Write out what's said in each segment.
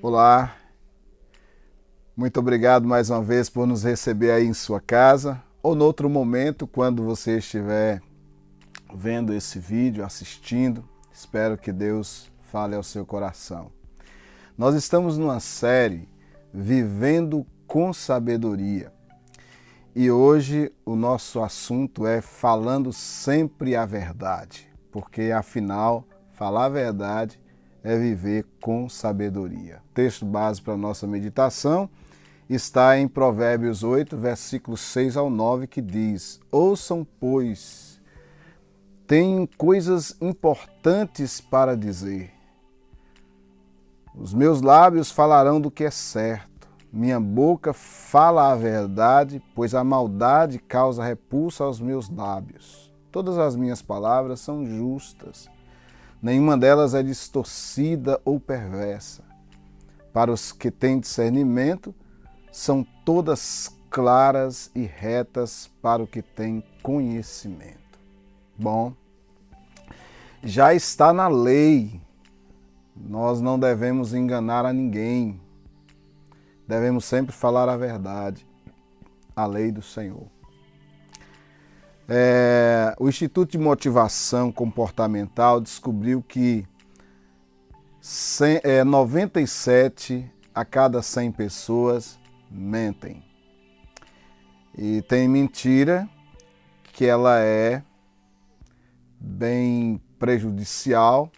Olá, muito obrigado mais uma vez por nos receber aí em sua casa ou no outro momento quando você estiver vendo esse vídeo, assistindo. Espero que Deus fale ao seu coração. Nós estamos numa série Vivendo com Sabedoria e hoje o nosso assunto é falando sempre a verdade, porque afinal falar a verdade é viver com sabedoria. O texto base para a nossa meditação está em Provérbios 8, versículos 6 ao 9, que diz: Ouçam, pois, tenho coisas importantes para dizer. Os meus lábios falarão do que é certo. Minha boca fala a verdade, pois a maldade causa repulsa aos meus lábios. Todas as minhas palavras são justas. Nenhuma delas é distorcida ou perversa. Para os que têm discernimento, são todas claras e retas para o que tem conhecimento. Bom, já está na lei. Nós não devemos enganar a ninguém. Devemos sempre falar a verdade, a lei do Senhor. O Instituto de Motivação Comportamental descobriu que 97 a cada 100 pessoas mentem. E tem mentira que ela é bem prejudicial.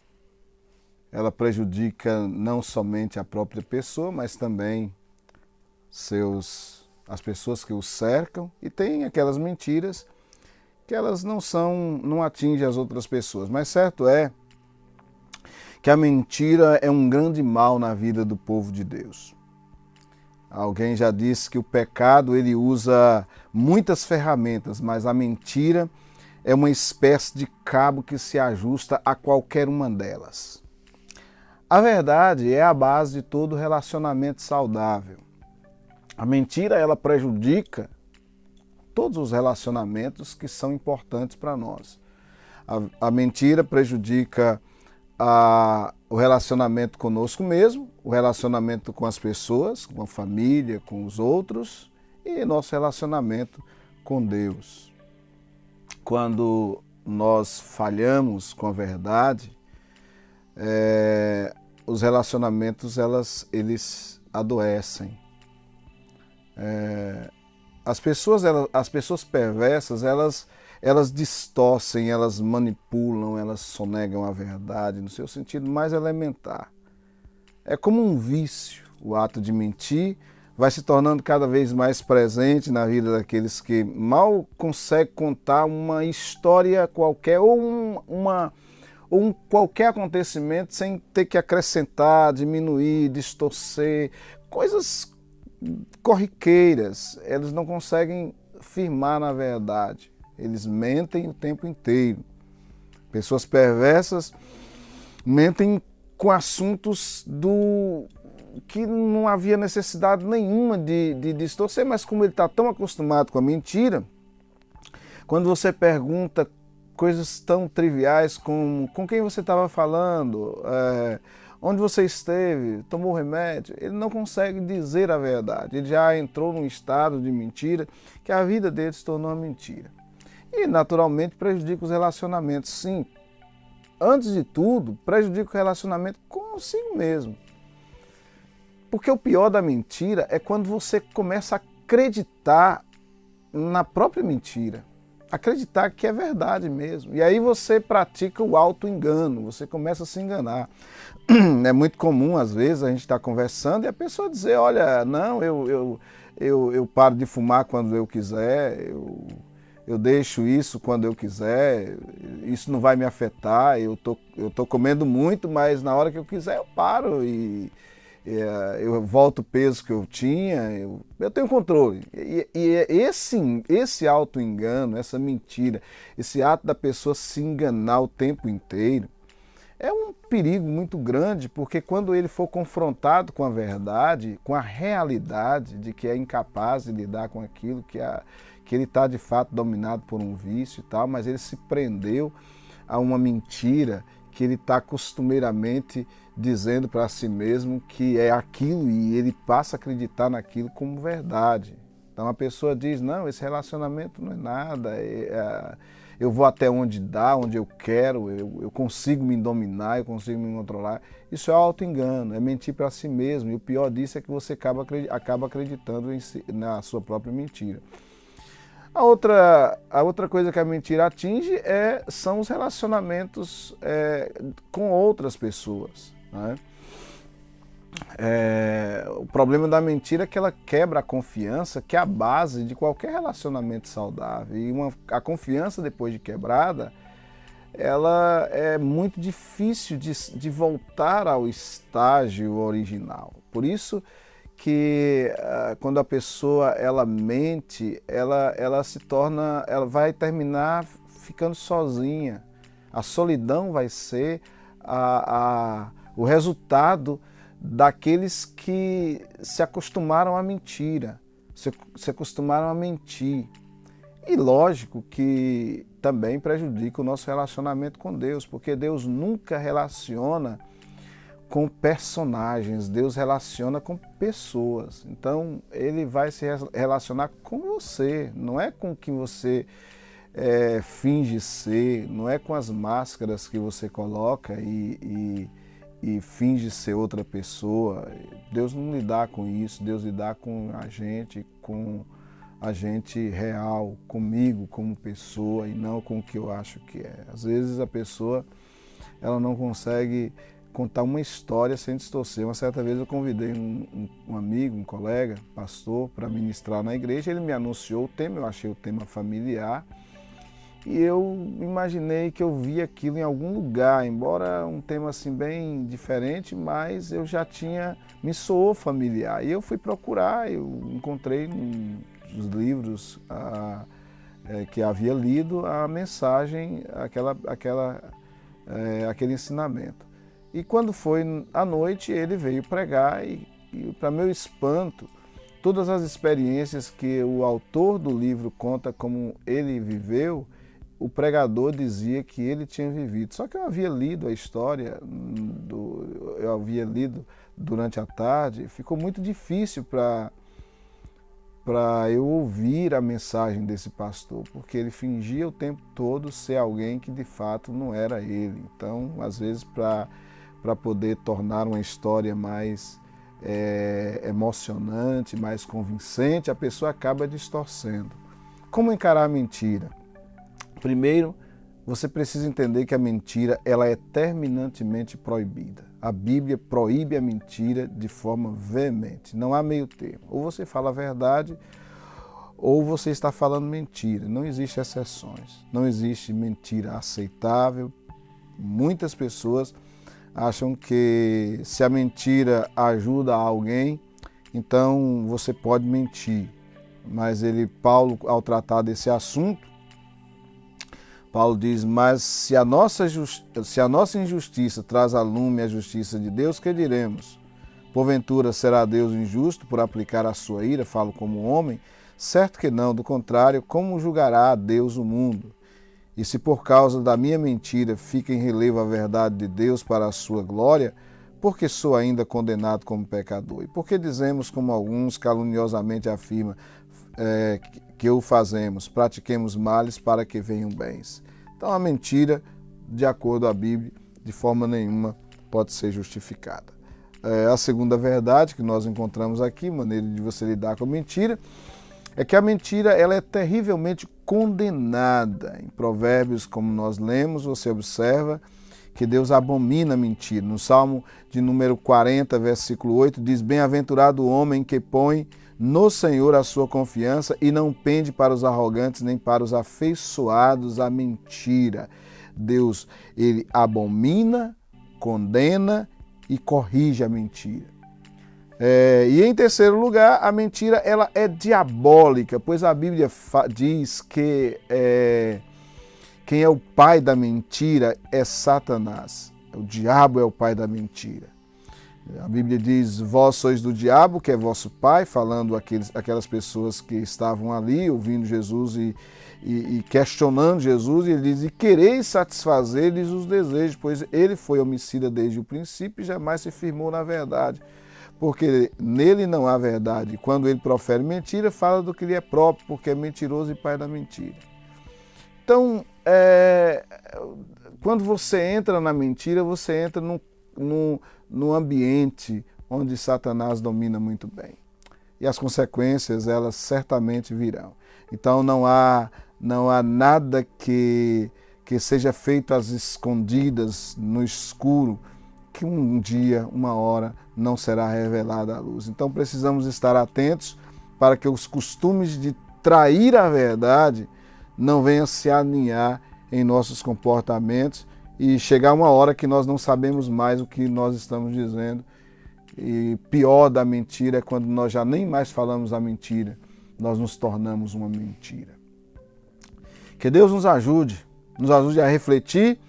Ela prejudica não somente a própria pessoa, mas também as pessoas que o cercam. E tem aquelas mentiras que elas não atingem as outras pessoas. Mas certo é que a mentira é um grande mal na vida do povo de Deus. Alguém já disse que o pecado ele usa muitas ferramentas, mas a mentira é uma espécie de cabo que se ajusta a qualquer uma delas. A verdade é a base de todo relacionamento saudável. A mentira ela prejudica todos os relacionamentos que são importantes para nós. A mentira prejudica o relacionamento conosco mesmo, o relacionamento com as pessoas, com a família, com os outros e nosso relacionamento com Deus. Quando nós falhamos com a verdade, os relacionamentos eles adoecem. As pessoas perversas, elas distorcem, elas manipulam, elas sonegam a verdade no seu sentido mais elementar. É como um vício, o ato de mentir vai se tornando cada vez mais presente na vida daqueles que mal conseguem contar uma história qualquer ou um qualquer acontecimento sem ter que acrescentar, diminuir, distorcer, coisas corriqueiras. Eles não conseguem firmar na verdade. Eles mentem o tempo inteiro. Pessoas perversas mentem com assuntos que não havia necessidade nenhuma de distorcer, mas como ele está tão acostumado com a mentira, quando você pergunta coisas tão triviais como com quem você estava falando, onde você esteve, tomou remédio, ele não consegue dizer a verdade. Ele já entrou num estado de mentira que a vida dele se tornou uma mentira. E, naturalmente, prejudica os relacionamentos. Sim, antes de tudo, prejudica o relacionamento consigo mesmo. Porque o pior da mentira é quando você começa a acreditar na própria mentira. Acreditar que é verdade mesmo. E aí você pratica o auto-engano, você começa a se enganar. É muito comum, às vezes, a gente está conversando e a pessoa dizer, olha, não, eu paro de fumar quando eu quiser, eu deixo isso quando eu quiser, isso não vai me afetar, eu tô comendo muito, mas na hora que eu quiser eu paro e eu volto o peso que eu tinha, eu tenho controle. E esse auto-engano, essa mentira, esse ato da pessoa se enganar o tempo inteiro, é um perigo muito grande, porque quando ele for confrontado com a verdade, com a realidade de que é incapaz de lidar com aquilo, que ele está de fato dominado por um vício e tal, mas ele se prendeu a uma mentira que ele está costumeiramente dizendo para si mesmo que é aquilo e ele passa a acreditar naquilo como verdade. Então a pessoa diz, não, esse relacionamento não é nada, eu vou até onde dá, onde eu quero, eu consigo me dominar, eu consigo me controlar. Isso é auto-engano, é mentir para si mesmo. E o pior disso é que você acaba acreditando na sua própria mentira. A outra coisa que a mentira atinge são os relacionamentos com outras pessoas, né? O problema da mentira é que ela quebra a confiança, que é a base de qualquer relacionamento saudável. E a confiança, depois de quebrada, ela é muito difícil de voltar ao estágio original. Por isso que quando a pessoa ela mente, ela vai terminar ficando sozinha. A solidão vai ser o resultado daqueles que se acostumaram à mentira, se acostumaram a mentir. E lógico que também prejudica o nosso relacionamento com Deus, porque Deus nunca relaciona com personagens, Deus relaciona com pessoas. Então ele vai se relacionar com você, não é com o que você finge ser, não é com as máscaras que você coloca e finge ser outra pessoa. Deus não lidar com isso, Deus lidar com a gente real, comigo como pessoa e não com o que eu acho que é. Às vezes a pessoa ela não consegue contar uma história sem distorcer. Uma certa vez eu convidei um amigo, um colega, pastor, para ministrar na igreja. Ele me anunciou o tema, eu achei o tema familiar. E eu imaginei que eu vi aquilo em algum lugar, embora um tema assim bem diferente, mas eu já me soou familiar. E eu fui procurar, eu encontrei nos livros que havia lido a mensagem, aquele ensinamento. E quando foi à noite, ele veio pregar e para meu espanto, todas as experiências que o autor do livro conta como ele viveu, o pregador dizia que ele tinha vivido. Só que eu havia lido a história, eu havia lido durante a tarde, ficou muito difícil para eu ouvir a mensagem desse pastor, porque ele fingia o tempo todo ser alguém que de fato não era ele. Então, às vezes, para poder tornar uma história mais emocionante, mais convincente, a pessoa acaba distorcendo. Como encarar a mentira? Primeiro, você precisa entender que a mentira ela é terminantemente proibida. A Bíblia proíbe a mentira de forma veemente, não há meio termo. Ou você fala a verdade, ou você está falando mentira. Não existem exceções, não existe mentira aceitável. Muitas pessoas acham que se a mentira ajuda alguém, então você pode mentir. Mas Paulo, ao tratar desse assunto, Paulo diz, mas se a nossa injustiça traz a lume a justiça de Deus, que diremos? Porventura será Deus injusto por aplicar a sua ira, falo como homem? Certo que não, do contrário, como julgará Deus o mundo? E se por causa da minha mentira fica em relevo a verdade de Deus para a sua glória, porque sou ainda condenado como pecador? E por que dizemos, como alguns caluniosamente afirmam, que o fazemos, pratiquemos males para que venham bens? Então a mentira, de acordo à Bíblia, de forma nenhuma pode ser justificada. A segunda verdade que nós encontramos aqui, maneira de você lidar com a mentira, é que a mentira ela é terrivelmente condenada. Em Provérbios, como nós lemos, você observa que Deus abomina a mentira. No Salmo de número 40, versículo 8, diz, bem-aventurado o homem que põe no Senhor a sua confiança e não pende para os arrogantes nem para os afeiçoados à mentira. Deus, ele abomina, condena e corrige a mentira. E em terceiro lugar, a mentira ela é diabólica, pois a Bíblia diz que quem é o pai da mentira é Satanás. O diabo é o pai da mentira. A Bíblia diz, vós sois do diabo, que é vosso pai, falando aquelas pessoas que estavam ali ouvindo Jesus e questionando Jesus, e ele diz, e quereis satisfazer-lhes os desejos, pois ele foi homicida desde o princípio e jamais se firmou na verdade, porque nele não há verdade. Quando ele profere mentira, fala do que lhe é próprio, porque é mentiroso e pai da mentira. Então, quando você entra na mentira, você entra num ambiente onde Satanás domina muito bem. E as consequências, elas certamente virão. Então não há nada que seja feito às escondidas, no escuro, que um dia, uma hora, não será revelada à luz. Então precisamos estar atentos para que os costumes de trair a verdade não venham se alinhar em nossos comportamentos e chegar uma hora que nós não sabemos mais o que nós estamos dizendo. E pior da mentira é quando nós já nem mais falamos a mentira, nós nos tornamos uma mentira. Que Deus nos ajude a refletir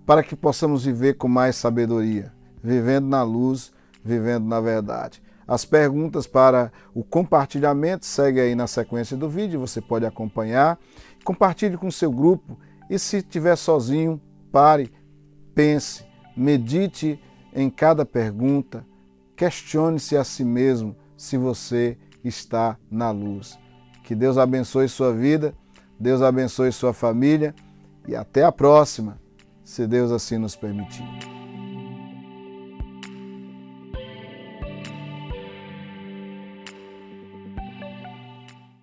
para que possamos viver com mais sabedoria, vivendo na luz, vivendo na verdade. As perguntas para o compartilhamento seguem aí na sequência do vídeo, você pode acompanhar. Compartilhe com o seu grupo e se estiver sozinho, pare, pense, medite em cada pergunta, questione-se a si mesmo se você está na luz. Que Deus abençoe sua vida, Deus abençoe sua família e até a próxima, se Deus assim nos permitir.